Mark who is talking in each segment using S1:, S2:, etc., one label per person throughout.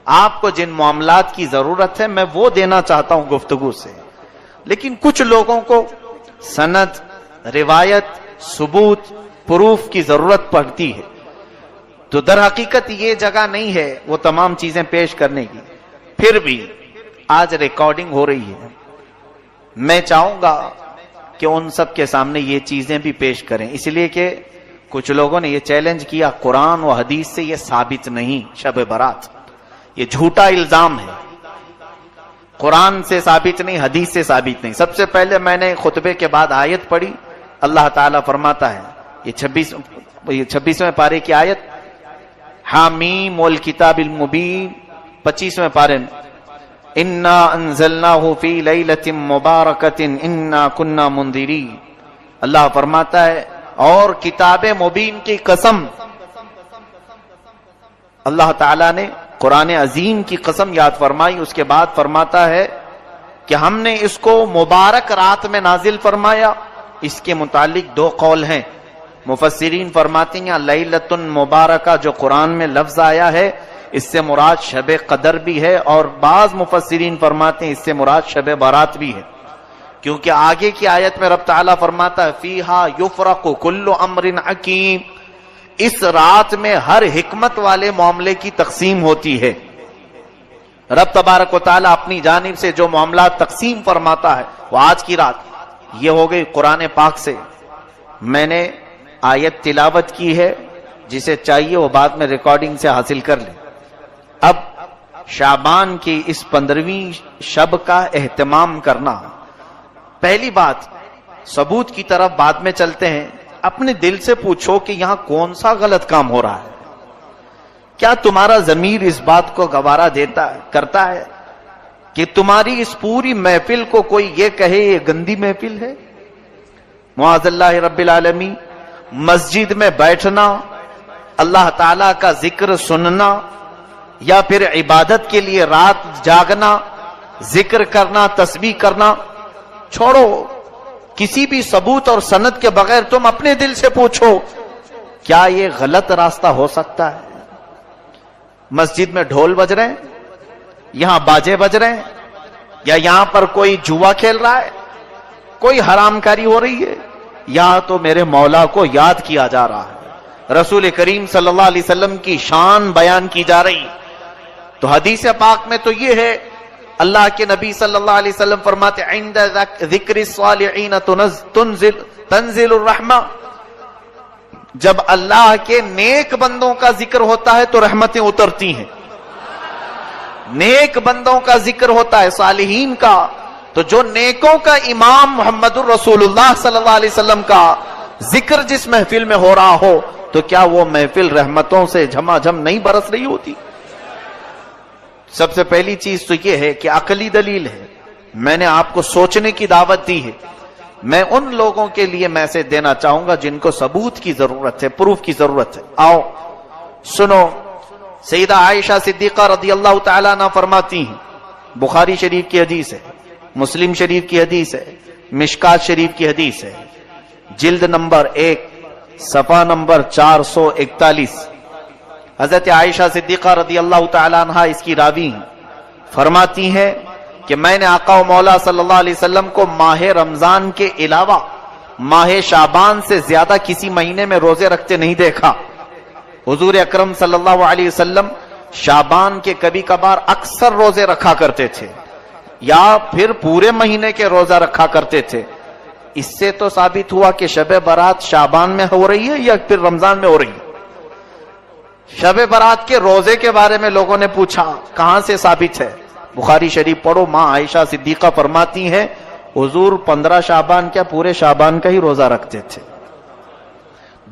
S1: آپ کو جن معاملات کی ضرورت ہے میں وہ دینا چاہتا ہوں گفتگو سے، لیکن کچھ لوگوں کو سند، روایت، ثبوت، پروف کی ضرورت پڑتی ہے، تو در حقیقت یہ جگہ نہیں ہے وہ تمام چیزیں پیش کرنے کی۔ پھر بھی آج ریکارڈنگ ہو رہی ہے، میں چاہوں گا کہ ان سب کے سامنے یہ چیزیں بھی پیش کریں، اس لیے کہ کچھ لوگوں نے یہ چیلنج کیا قرآن و حدیث سے یہ ثابت نہیں شب برات، یہ جھوٹا الزام ہے، قرآن سے ثابت نہیں، حدیث سے ثابت نہیں۔ سب سے پہلے میں نے خطبے کے بعد آیت پڑھی، اللہ تعالیٰ فرماتا ہے، یہ 26ویں پارے کی آیت، حامیم والکتاب المبین، 25ویں پارے میں، انا انزلناہ فی لیلۃ مبارکۃ انا کنا منذرین، اللہ فرماتا ہے اور کتاب مبین کی قسم، اللہ تعالیٰ نے قرآن عظیم کی قسم یاد فرمائی، اس کے بعد فرماتا ہے کہ ہم نے اس کو مبارک رات میں نازل فرمایا۔ اس کے متعلق دو قول ہیں، مفسرین فرماتے ہیں لیلۃ مبارکہ جو قرآن میں لفظ آیا ہے اس سے مراد شب قدر بھی ہے، اور بعض مفسرین فرماتے ہیں اس سے مراد شب برات بھی ہے، کیونکہ آگے کی آیت میں رب تعالیٰ فرماتا ہے فیہا یفرق کل امر حکیم، اس رات میں ہر حکمت والے معاملے کی تقسیم ہوتی ہے۔ رب تبارک و تعالیٰ اپنی جانب سے جو معاملات تقسیم فرماتا ہے وہ آج کی رات یہ ہو گئی قرآن پاک سے۔ میں نے آیت تلاوت کی ہے، جسے چاہیے وہ بعد میں ریکارڈنگ سے حاصل کر لیں۔ اب شعبان کی اس 15ویں شب کا اہتمام کرنا، پہلی بات ثبوت کی طرف بعد میں چلتے ہیں، اپنے دل سے پوچھو کہ یہاں کون سا غلط کام ہو رہا ہے؟ کیا تمہارا ضمیر اس بات کو گوارا کرتا ہے کہ تمہاری اس پوری محفل کو کوئی یہ کہے یہ گندی محفل ہے؟ معاذ اللہ رب العالمین، مسجد میں بیٹھنا، اللہ تعالی کا ذکر سننا، یا پھر عبادت کے لیے رات جاگنا، ذکر کرنا، تسبیح کرنا، چھوڑو، کسی بھی ثبوت اور سند کے بغیر تم اپنے دل سے پوچھو کیا یہ غلط راستہ ہو سکتا ہے؟ مسجد میں ڈھول بج رہے ہیں، یہاں باجے بج رہے ہیں، یا یہاں پر کوئی جوا کھیل رہا ہے، کوئی حرام کاری ہو رہی ہے، یہاں تو میرے مولا کو یاد کیا جا رہا ہے، رسول کریم صلی اللہ علیہ وسلم کی شان بیان کی جا رہی۔ تو حدیث پاک میں تو یہ ہے، اللہ کے نبی صلی اللہ علیہ وسلم فرماتے عند ذکر الصالحین تنزل الرحمہ، جب اللہ کے نیک بندوں کا ذکر ہوتا ہے تو رحمتیں اترتی ہیں، نیک بندوں کا ذکر ہوتا ہے، صالحین کا، تو جو نیکوں کا امام محمد الرسول اللہ صلی اللہ علیہ وسلم کا ذکر جس محفل میں ہو رہا ہو تو کیا وہ محفل رحمتوں سے جھما جھم نہیں برس رہی ہوتی؟ سب سے پہلی چیز تو یہ ہے کہ عقلی دلیل ہے، میں نے آپ کو سوچنے کی دعوت دی ہے، میں ان لوگوں کے لیے میسج دینا چاہوں گا جن کو ثبوت کی ضرورت ہے، پروف کی ضرورت ہے۔ آؤ سنو، سیدہ عائشہ صدیقہ رضی اللہ تعالیٰ عنہ فرماتی ہیں، بخاری شریف کی حدیث ہے، مسلم شریف کی حدیث ہے، مشکات شریف کی حدیث ہے، جلد نمبر 1 صفحہ نمبر 441، حضرت عائشہ صدیقہ رضی اللہ تعالیٰ عنہ اس کی راوی ہیں، فرماتی ہیں کہ میں نے آقا و مولا صلی اللہ علیہ وسلم کو ماہ رمضان کے علاوہ ماہ شعبان سے زیادہ کسی مہینے میں روزے رکھتے نہیں دیکھا۔ حضور اکرم صلی اللہ علیہ وسلم شعبان کے کبھی کبھار اکثر روزے رکھا کرتے تھے، یا پھر پورے مہینے کے روزہ رکھا کرتے تھے۔ اس سے تو ثابت ہوا کہ شب برات شعبان میں ہو رہی ہے یا پھر رمضان میں ہو رہی ہے۔ شب برات کے روزے کے بارے میں لوگوں نے پوچھا کہاں سے ثابت ہے؟ بخاری شریف پڑھو، ماں عائشہ صدیقہ فرماتی ہیں حضور 15 شعبان کیا پورے شعبان کا ہی روزہ رکھتے تھے۔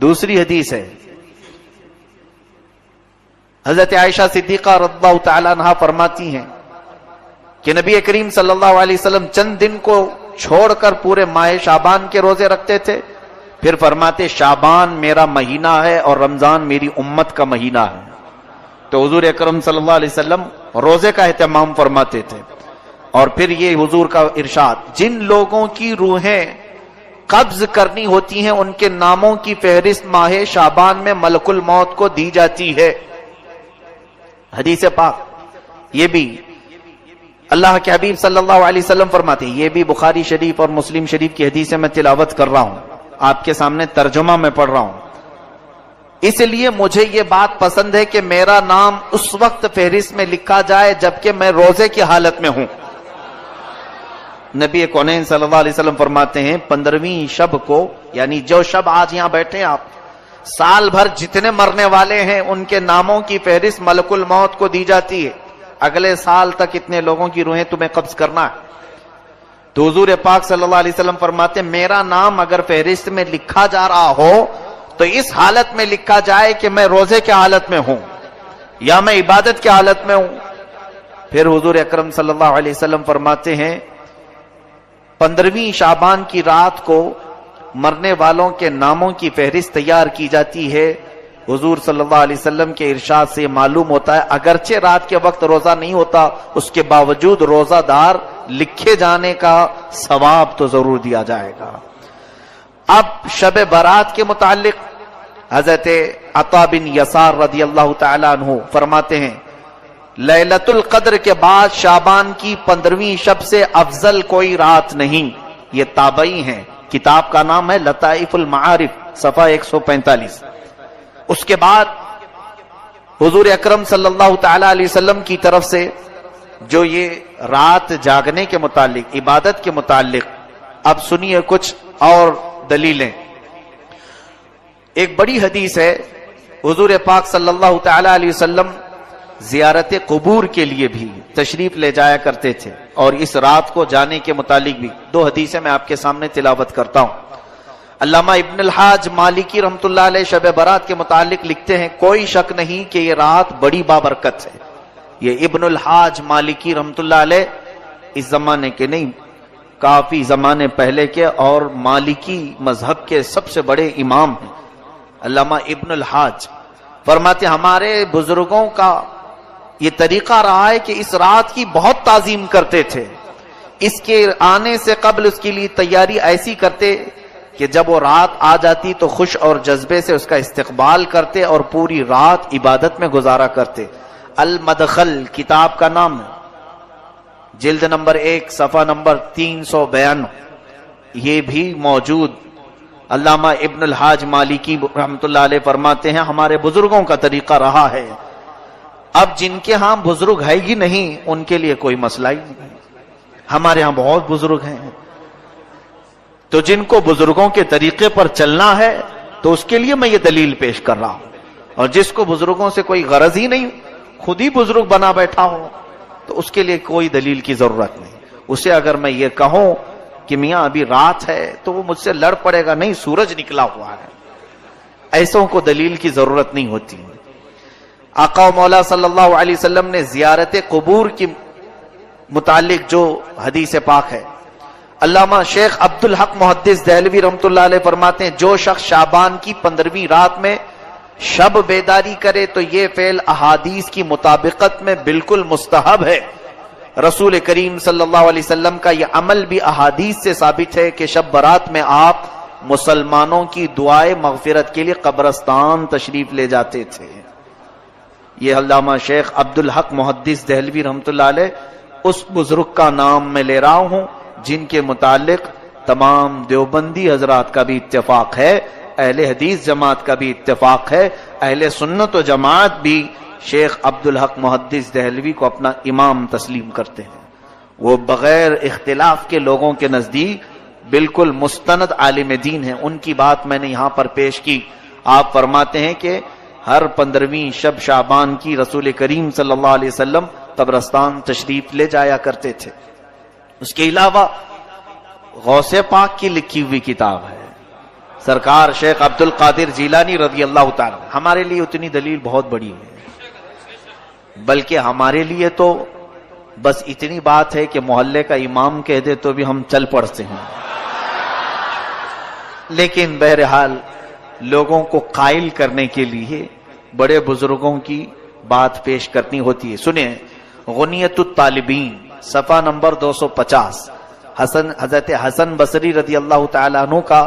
S1: دوسری حدیث ہے، حضرت عائشہ صدیقہ رضی اللہ تعالیٰ عنہ فرماتی ہیں کہ نبی کریم صلی اللہ علیہ وسلم چند دن کو چھوڑ کر پورے ماہ شعبان کے روزے رکھتے تھے، پھر فرماتے شعبان میرا مہینہ ہے اور رمضان میری امت کا مہینہ ہے۔ تو حضور اکرم صلی اللہ علیہ وسلم روزے کا اہتمام فرماتے تھے۔ اور پھر یہ حضور کا ارشاد، جن لوگوں کی روحیں قبض کرنی ہوتی ہیں ان کے ناموں کی فہرست ماہ شعبان میں ملک الموت کو دی جاتی ہے۔ حدیث پاک، یہ بھی اللہ کے حبیب صلی اللہ علیہ وسلم فرماتے ہیں، یہ بھی بخاری شریف اور مسلم شریف کی حدیث سے میں تلاوت کر رہا ہوں، آپ کے سامنے ترجمہ میں پڑھ رہا ہوں، اس لیے مجھے یہ بات پسند ہے کہ میرا نام اس وقت فہرست میں لکھا جائے جبکہ میں روزے کی حالت میں ہوں۔ نبی کونین صلی اللہ علیہ وسلم فرماتے ہیں 15ویں شب کو، یعنی جو شب آج یہاں بیٹھے ہیں آپ، سال بھر جتنے مرنے والے ہیں ان کے ناموں کی فہرست ملک الموت کو دی جاتی ہے، اگلے سال تک اتنے لوگوں کی روحیں تمہیں قبض کرنا ہے۔ تو حضور پاک صلی اللہ علیہ وسلم فرماتے ہیں میرا نام اگر فہرست میں لکھا جا رہا ہو تو اس حالت میں لکھا جائے کہ میں روزے کی حالت میں ہوں یا میں عبادت کی حالت میں ہوں۔ پھر حضور اکرم صلی اللہ علیہ وسلم فرماتے ہیں 15ویں شعبان کی رات کو مرنے والوں کے ناموں کی فہرست تیار کی جاتی ہے۔ حضور صلی اللہ علیہ وسلم کے ارشاد سے معلوم ہوتا ہے اگرچہ رات کے وقت روزہ نہیں ہوتا، اس کے باوجود روزہ دار لکھے جانے کا ثواب تو ضرور دیا جائے گا۔ اب شب برات کے متعلق حضرت عطا بن یسار رضی اللہ تعالی عنہ فرماتے ہیں لیلۃ القدر کے بعد شعبان کی 15ویں شب سے افضل کوئی رات نہیں۔ یہ تابعی ہیں، کتاب کا نام ہے لطائف المعارف، صفحہ 145۔ اس کے بعد حضور اکرم صلی اللہ تعالی علیہ وسلم کی طرف سے جو یہ رات جاگنے کے متعلق، عبادت کے متعلق، اب سنیے کچھ اور دلیلیں۔ ایک بڑی حدیث ہے، حضور پاک صلی اللہ تعالی علیہ وسلم زیارت قبور کے لیے بھی تشریف لے جایا کرتے تھے، اور اس رات کو جانے کے متعلق بھی 2 حدیثیں میں آپ کے سامنے تلاوت کرتا ہوں۔ علامہ ابن الحاج مالکی رحمۃ اللہ علیہ شب برات کے متعلق لکھتے ہیں کوئی شک نہیں کہ یہ رات بڑی بابرکت ہے۔ یہ ابن الحاج مالکی رحمۃ اللہ علیہ اس زمانے کے نہیں، کافی زمانے پہلے کے، اور مالکی مذہب کے سب سے بڑے امام ہیں علامہ ابن الحاج۔ فرماتے ہمارے بزرگوں کا یہ طریقہ رہا ہے کہ اس رات کی بہت تعظیم کرتے تھے، اس کے آنے سے قبل اس کے لیے تیاری ایسی کرتے کہ جب وہ رات آ جاتی تو خوش اور جذبے سے اس کا استقبال کرتے اور پوری رات عبادت میں گزارا کرتے۔ المدخل کتاب کا نام ہے، جلد نمبر 1 صفحہ نمبر 392، یہ بھی موجود۔ علامہ ابن الحاج مالکی رحمۃ اللہ علیہ فرماتے ہیں ہمارے بزرگوں کا طریقہ رہا ہے۔ اب جن کے ہاں بزرگ ہے ہی نہیں ان کے لیے کوئی مسئلہ ہی نہیں، ہمارے ہاں بہت بزرگ ہیں، تو جن کو بزرگوں کے طریقے پر چلنا ہے تو اس کے لیے میں یہ دلیل پیش کر رہا ہوں، اور جس کو بزرگوں سے کوئی غرض ہی نہیں، خود ہی بزرگ بنا بیٹھا ہو، تو اس کے لیے کوئی دلیل کی ضرورت نہیں۔ اسے اگر میں یہ کہوں کہ میاں ابھی رات ہے تو وہ مجھ سے لڑ پڑے گا، نہیں سورج نکلا ہوا ہے، ایسوں کو دلیل کی ضرورت نہیں ہوتی۔ آقا و مولا صلی اللہ علیہ وسلم نے زیارت قبور کی متعلق جو حدیث پاک ہے، علامہ شیخ عبدالحق محدث دہلوی رحمۃ اللہ علیہ فرماتے ہیں جو شخص شعبان کی 15ویں رات میں شب بیداری کرے تو یہ فعل احادیث کی مطابقت میں بالکل مستحب ہے۔ رسول کریم صلی اللہ علیہ وسلم کا یہ عمل بھی احادیث سے ثابت ہے کہ شب برات میں آپ مسلمانوں کی دعائے مغفرت کے لیے قبرستان تشریف لے جاتے تھے۔ یہ علامہ شیخ عبدالحق محدث دہلوی رحمۃ اللہ علیہ اس بزرگ کا نام میں لے رہا ہوں جن کے متعلق تمام دیوبندی حضرات کا بھی اتفاق ہے، اہل حدیث جماعت کا بھی اتفاق ہے، اہل سنت و جماعت بھی شیخ عبدالحق محدث دہلوی کو اپنا امام تسلیم کرتے ہیں۔ وہ بغیر اختلاف کے لوگوں کے نزدیک بالکل مستند عالم دین ہیں، ان کی بات میں نے یہاں پر پیش کی۔ آپ فرماتے ہیں کہ ہر 15ویں شب شعبان کی رسول کریم صلی اللہ علیہ وسلم قبرستان تشریف لے جایا کرتے تھے۔ اس کے علاوہ غوث پاک کی لکھی ہوئی کتاب ہے، سرکار شیخ عبد القادر جیلانی رضی اللہ تعالی، ہمارے لیے اتنی دلیل بہت بڑی ہے، بلکہ ہمارے لیے تو بس اتنی بات ہے کہ محلے کا امام کہہ دے تو بھی ہم چل پڑتے ہیں، لیکن بہرحال لوگوں کو قائل کرنے کے لیے بڑے بزرگوں کی بات پیش کرنی ہوتی ہے۔ سنیں غنیت الطالبین صفحہ نمبر 250، حضرت حسن بصری رضی اللہ تعالیٰ عنہ کا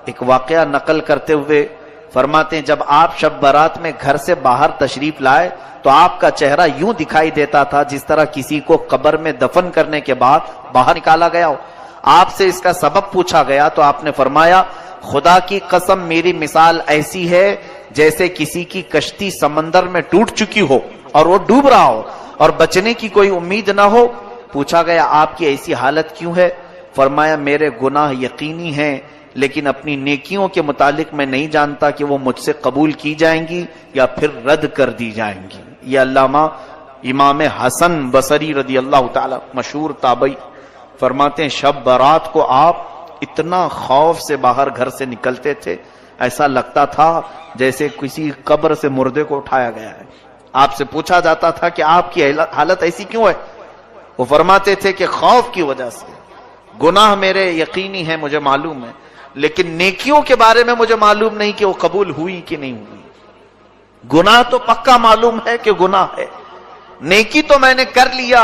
S1: ایک واقعہ نقل کرتے ہوئے فرماتے ہیں جب آپ شب برات میں گھر سے باہر تشریف لائے تو آپ کا چہرہ یوں دکھائی دیتا تھا جس طرح کسی کو قبر میں دفن کرنے کے بعد باہر نکالا گیا ہو۔ آپ سے اس کا سبب پوچھا گیا تو آپ نے فرمایا خدا کی قسم میری مثال ایسی ہے جیسے کسی کی کشتی سمندر میں ٹوٹ چکی ہو اور وہ ڈوب رہا ہو اور بچنے کی کوئی امید نہ ہو۔ پوچھا گیا آپ کی ایسی حالت کیوں ہے؟ فرمایا میرے گناہ یقینی ہیں لیکن اپنی نیکیوں کے متعلق میں نہیں جانتا کہ وہ مجھ سے قبول کی جائیں گی یا پھر رد کر دی جائیں گی۔ یہ علامہ امام حسن بصری رضی اللہ تعالی مشہور تابعی فرماتے ہیں شب برات کو آپ اتنا خوف سے باہر گھر سے نکلتے تھے ایسا لگتا تھا جیسے کسی قبر سے مردے کو اٹھایا گیا ہے۔ آپ سے پوچھا جاتا تھا کہ آپ کی حالت ایسی کیوں ہے؟ وہ فرماتے تھے کہ خوف کی وجہ سے، گناہ میرے یقینی ہے مجھے معلوم ہے لیکن نیکیوں کے بارے میں مجھے معلوم نہیں کہ وہ قبول ہوئی کہ نہیں ہوئی۔ گناہ تو پکا معلوم ہے کہ گناہ ہے، نیکی تو میں نے کر لیا،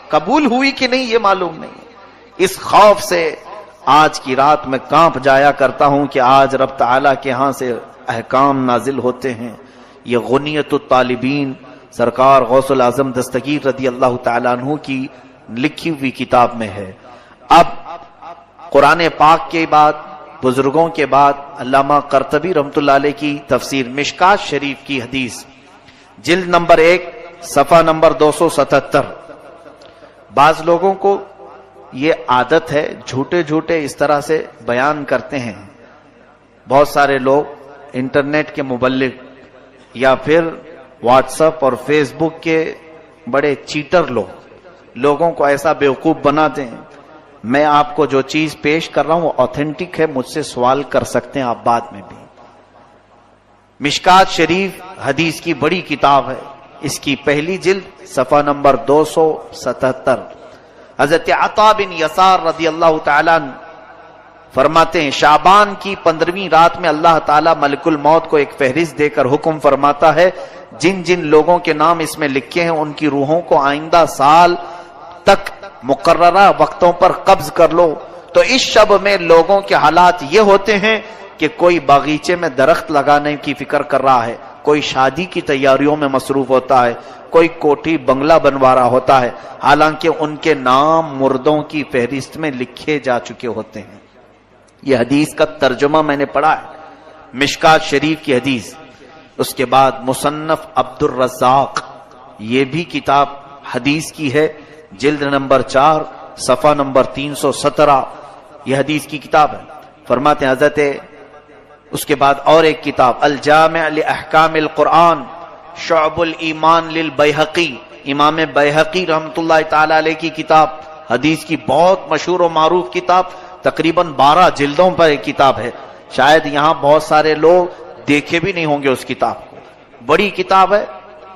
S1: قبول ہوئی کہ نہیں یہ معلوم نہیں۔ اس خوف سے آج کی رات میں کانپ جایا کرتا ہوں کہ آج رب تعالیٰ کے ہاں سے احکام نازل ہوتے ہیں۔ یہ غنیت الطالبین سرکار غوث الاعظم دستگیر رضی اللہ تعالیٰ عنہ کی لکھی ہوئی کتاب میں ہے۔ اب قرآن پاک کے بعد بزرگوں کے بعد علامہ قرطبی رحمۃ اللہ علیہ کی تفسیر مشکات شریف کی حدیث جلد نمبر 1 صفحہ نمبر 277۔ بعض لوگوں کو یہ عادت ہے جھوٹے اس طرح سے بیان کرتے ہیں۔ بہت سارے لوگ انٹرنیٹ کے مبلغ یا پھر واٹس ایپ اور فیس بک کے بڑے چیٹر لوگوں کو ایسا بیوقوف بناتے ہیں۔ میں آپ کو جو چیز پیش کر رہا ہوں وہ اوتھینٹک ہے، مجھ سے سوال کر سکتے ہیں آپ بعد میں بھی۔ مشکات شریف حدیث کی بڑی کتاب ہے، اس کی پہلی جلد صفحہ نمبر 277۔ حضرت عطا بن یسار رضی اللہ تعالیٰ فرماتے ہیں شعبان کی 15ویں رات میں اللہ تعالیٰ ملک الموت کو ایک فہرست دے کر حکم فرماتا ہے جن جن لوگوں کے نام اس میں لکھے ہیں ان کی روحوں کو آئندہ سال تک مقررہ وقتوں پر قبض کر لو۔ تو اس شب میں لوگوں کے حالات یہ ہوتے ہیں کہ کوئی باغیچے میں درخت لگانے کی فکر کر رہا ہے، کوئی شادی کی تیاریوں میں مصروف ہوتا ہے، کوئی کوٹھی بنگلہ بنوا رہا ہوتا ہے، حالانکہ ان کے نام مردوں کی فہرست میں لکھے جا چکے ہوتے ہیں۔ یہ حدیث کا ترجمہ میں نے پڑھا ہے، مشکات شریف کی حدیث۔ اس کے بعد مصنف عبد الرزاق، یہ بھی کتاب حدیث کی ہے، جلد نمبر 4 صفحہ نمبر 317، یہ حدیث کی کتاب ہے۔ فرماتے ہیں حضرت اس کے بعد اور ایک کتاب الجامع لاحکام القرآن شعب الایمان للبیہقی، امام بیہقی رحمۃ اللہ تعالی علیہ کی کتاب، حدیث کی بہت مشہور و معروف کتاب، تقریباً 12 جلدوں پر ایک کتاب ہے، شاید یہاں بہت سارے لوگ دیکھے بھی نہیں ہوں گے اس کتاب کو، بڑی کتاب ہے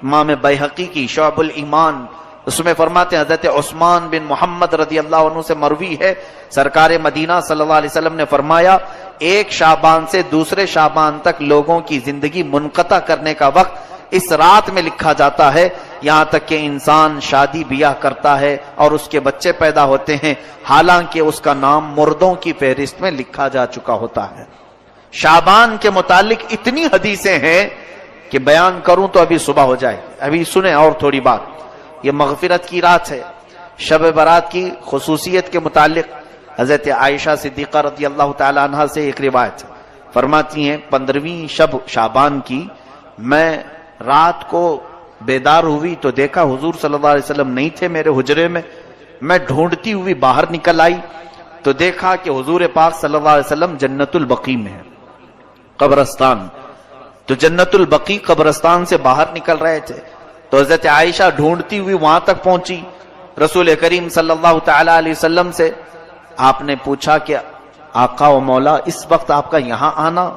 S1: امام بیہقی کی شعب الایمان۔ اس میں فرماتے ہیں حضرت عثمان بن محمد رضی اللہ عنہ سے مروی ہے، سرکار مدینہ صلی اللہ علیہ وسلم نے فرمایا ایک شعبان سے دوسرے شعبان تک لوگوں کی زندگی منقطع کرنے کا وقت اس رات میں لکھا جاتا ہے، یہاں تک کہ انسان شادی بیاہ کرتا ہے اور اس کے بچے پیدا ہوتے ہیں، حالانکہ اس کا نام مردوں کی فہرست میں لکھا جا چکا ہوتا ہے۔ شعبان کے متعلق اتنی حدیثیں ہیں کہ بیان کروں تو ابھی صبح ہو جائے۔ ابھی سنیں اور تھوڑی بات، یہ مغفرت کی رات ہے۔ شب برات کی خصوصیت کے متعلق حضرت عائشہ صدیقہ رضی اللہ تعالی عنہ سے ایک روایت فرماتی ہیں 15ویں شب شعبان کی میں رات کو بیدار ہوئی تو دیکھا حضور صلی اللہ علیہ وسلم نہیں تھے میرے حجرے میں، میں ڈھونڈتی ہوئی باہر نکل آئی تو دیکھا کہ حضور پاک صلی اللہ علیہ وسلم جنت البقیع میں ہے، قبرستان، تو جنت البقیع قبرستان سے باہر نکل رہے تھے تو حضرت عائشہ ڈھونڈتی ہوئی وہاں تک پہنچی، رسول کریم صلی اللہ تعالی علیہ وسلم سے آپ نے پوچھا کہ آقا و مولا اس وقت آپ کا یہاں آنا؟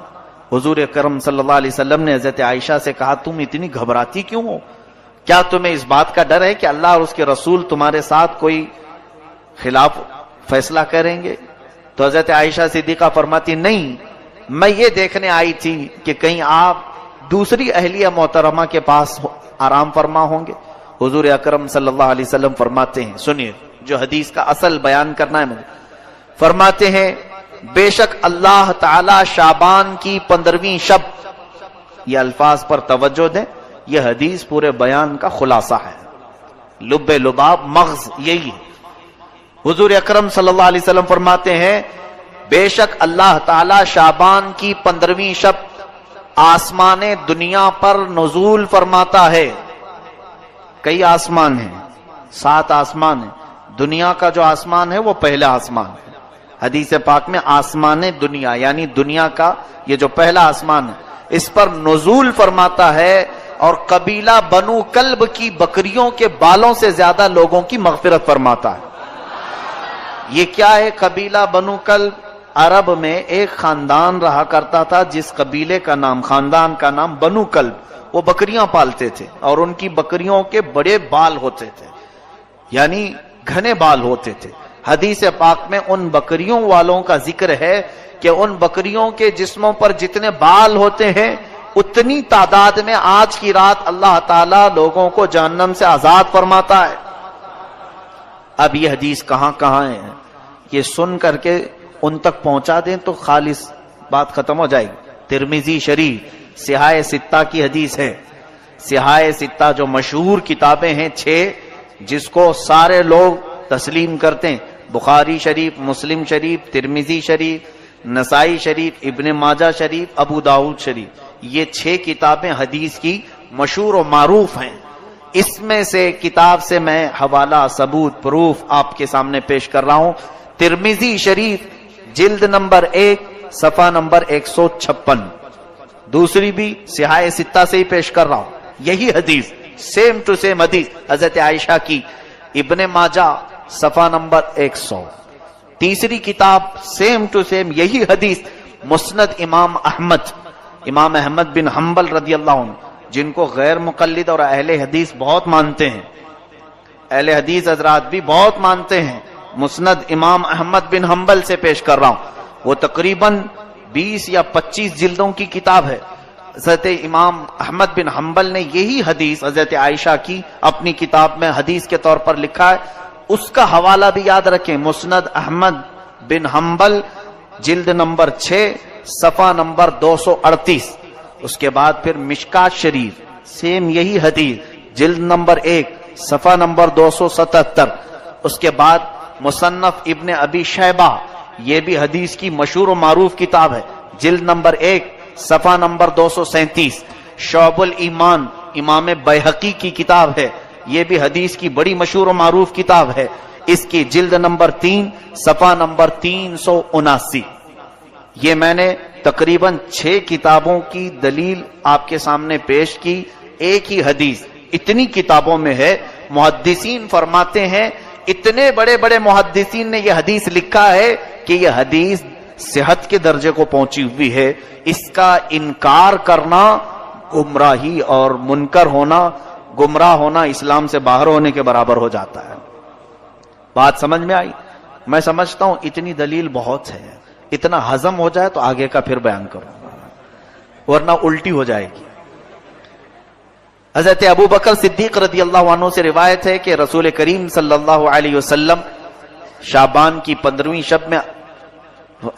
S1: حضور کرم صلی اللہ علیہ وسلم نے حضرت عائشہ سے کہا تم اتنی گھبراتی کیوں ہو؟ کیا تمہیں اس بات کا ڈر ہے کہ اللہ اور اس کے رسول تمہارے ساتھ کوئی خلاف فیصلہ کریں گے؟ تو حضرت عائشہ صدیقہ فرماتی نہیں، میں یہ دیکھنے آئی تھی کہ کہیں آپ دوسری اہلیہ محترمہ کے پاس آرام فرما ہوں گے۔ حضور اکرم صلی اللہ علیہ وسلم فرماتے ہیں، سنیے جو حدیث کا اصل بیان کرنا ہے مجھے، فرماتے ہیں بے شک اللہ تعالی شعبان کی 15ویں شب یہ الفاظ پر توجہ دیں، یہ حدیث پورے بیان کا خلاصہ ہے، لب لباب مغز یہی ہے۔ حضور اکرم صلی اللہ علیہ وسلم فرماتے ہیں بے شک اللہ تعالی شعبان کی 15ویں شب آسمان دنیا پر نزول فرماتا ہے۔ کئی آسمان ہیں، 7 آسمان ہیں، دنیا کا جو آسمان ہے وہ پہلا آسمان ہے۔ حدیث پاک میں آسمان دنیا یعنی دنیا کا یہ جو پہلا آسمان ہے اس پر نزول فرماتا ہے، اور قبیلہ بنو کلب کی بکریوں کے بالوں سے زیادہ لوگوں کی مغفرت فرماتا ہے۔ یہ کیا ہے قبیلہ بنو کلب؟ عرب میں ایک خاندان رہا کرتا تھا جس قبیلے کا نام، خاندان کا نام بنو کلب۔ وہ بکریاں پالتے تھے اور ان کی بکریوں کے بڑے بال ہوتے تھے، یعنی گھنے بال ہوتے تھے۔ حدیث پاک میں ان بکریوں والوں کا ذکر ہے کہ ان بکریوں کے جسموں پر جتنے بال ہوتے ہیں اتنی تعداد میں آج کی رات اللہ تعالیٰ لوگوں کو جہنم سے آزاد فرماتا ہے۔ اب یہ حدیث کہاں کہاں ہے یہ سن کر کے ان تک پہنچا دیں تو خالص بات ختم ہو جائے گی۔ ترمذی شریف سیاہ ستہ کی حدیث ہے۔ سیاہ ستہ جو مشہور کتابیں ہیں 6 جس کو سارے لوگ تسلیم کرتے ہیں، بخاری شریف، مسلم شریف، ترمذی شریف، نسائی شریف، ابن ماجہ شریف، ابو داؤد شریف، یہ 6 کتابیں حدیث کی مشہور و معروف ہیں۔ اس میں سے کتاب سے میں حوالہ، ثبوت، پروف آپ کے سامنے پیش کر رہا ہوں۔ ترمذی شریف جلد نمبر 1 صفحہ نمبر 156، دوسری بھی سیاہ ستہ سے ہی پیش کر رہا ہوں، یہی حدیث سیم ٹو سیم حدیث حضرت عائشہ کی، ابن ماجہ صفحہ نمبر 100، تیسری کتاب سیم ٹو سیم یہی حدیث مسند امام احمد بن حنبل رضی اللہ عنہ، جن کو غیر مقلد اور اہل حدیث بہت مانتے ہیں، اہل حدیث حضرات بھی بہت مانتے ہیں۔ مسند امام احمد بن حنبل سے پیش کر رہا ہوں، وہ تقریباً 20 یا 25 جلدوں کی کتاب ہے۔ حضرت امام احمد بن حنبل نے یہی حدیث حضرت عائشہ کی اپنی کتاب میں حدیث کے طور پر لکھا ہے، اس کا حوالہ بھی یاد رکھیں، مسند احمد بن حنبل جلد نمبر 6 صفحہ نمبر 238۔ اس کے بعد پھر مشکات شریف سیم یہی حدیث جلد نمبر 1 صفحہ نمبر 277۔ اس کے بعد مصنف ابن ابی شیبہ، یہ بھی حدیث کی مشہور و معروف کتاب ہے، جلد نمبر 1 صفحہ نمبر 237۔ شعب الایمان امام بیہقی کی کتاب ہے، یہ بھی حدیث کی بڑی مشہور و معروف کتاب ہے، اس کی جلد نمبر 3 صفحہ نمبر 379۔ یہ میں نے تقریباً 6 کتابوں کی دلیل آپ کے سامنے پیش کی، ایک ہی حدیث اتنی کتابوں میں ہے۔ محدثین فرماتے ہیں، اتنے بڑے بڑے محدثین نے یہ حدیث لکھا ہے کہ یہ حدیث صحت کے درجے کو پہنچی ہوئی ہے، اس کا انکار کرنا گمراہی اور منکر ہونا، گمراہ ہونا اسلام سے باہر ہونے کے برابر ہو جاتا ہے۔ بات سمجھ میں آئی؟ میں سمجھتا ہوں اتنی دلیل بہت ہے، اتنا ہضم ہو جائے تو آگے کا پھر بیان کروں گا، ورنہ الٹی ہو جائے گی۔ حضرت ابو بکر صدیق رضی اللہ عنہ سے روایت ہے کہ رسول کریم صلی اللہ علیہ وسلم شعبان کی 15ویں شب میں،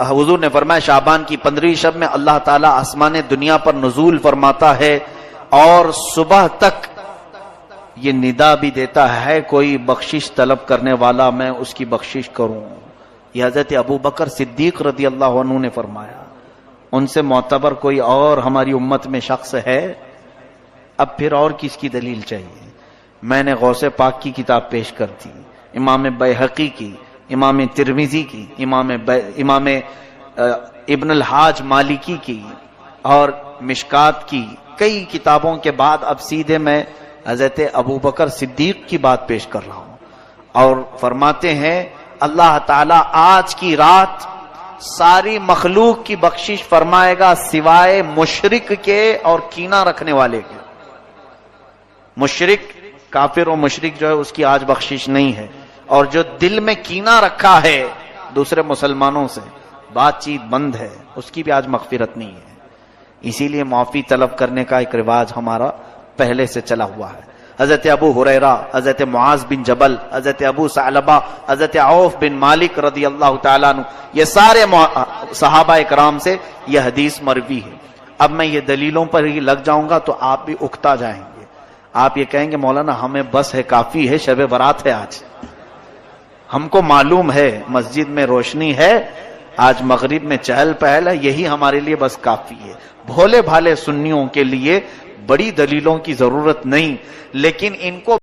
S1: حضور نے فرمایا شعبان کی 15ویں شب میں اللہ تعالیٰ آسمان دنیا پر نزول فرماتا ہے اور صبح تک یہ ندا بھی دیتا ہے کوئی بخشش طلب کرنے والا میں اس کی بخشش کروں۔ یہ حضرت ابو بکر صدیق رضی اللہ عنہ نے فرمایا، ان سے معتبر کوئی اور ہماری امت میں شخص ہے؟ اب پھر اور کس کی دلیل چاہیے؟ میں نے غوث پاک کی کتاب پیش کر دی، امام بیہقی کی، امام ترمذی کی، امام ابن الحاج مالکی کی اور مشکات کی، کئی کتابوں کے بعد اب سیدھے میں حضرت ابو بکر صدیق کی بات پیش کر رہا ہوں، اور فرماتے ہیں اللہ تعالیٰ آج کی رات ساری مخلوق کی بخشش فرمائے گا سوائے مشرک کے اور کینہ رکھنے والے کے۔ مشرک، کافر و مشرک جو ہے اس کی آج بخشش نہیں ہے، اور جو دل میں کینہ رکھا ہے دوسرے مسلمانوں سے، بات چیت بند ہے، اس کی بھی آج مغفرت نہیں ہے۔ اسی لیے معافی طلب کرنے کا ایک رواج ہمارا پہلے سے چلا ہوا ہے۔ حضرت ابو ہریرہ، حضرت معاذ بن جبل، حضرت ابو ثعلبہ، حضرت عوف بن مالک رضی اللہ تعالیٰ عنہ، یہ سارے صحابہ کرام سے یہ حدیث مروی ہے۔ اب میں یہ دلیلوں پر ہی لگ جاؤں گا تو آپ بھی اکتا جائیں گے. آپ یہ کہیں گے مولانا ہمیں بس ہے، کافی ہے، شب برات ہے آج، ہم کو معلوم ہے مسجد میں روشنی ہے، آج مغرب میں چہل پہل ہے، یہی ہمارے لیے بس کافی ہے. بھولے بھالے سنیوں کے لیے بڑی دلیلوں کی ضرورت نہیں، لیکن ان کو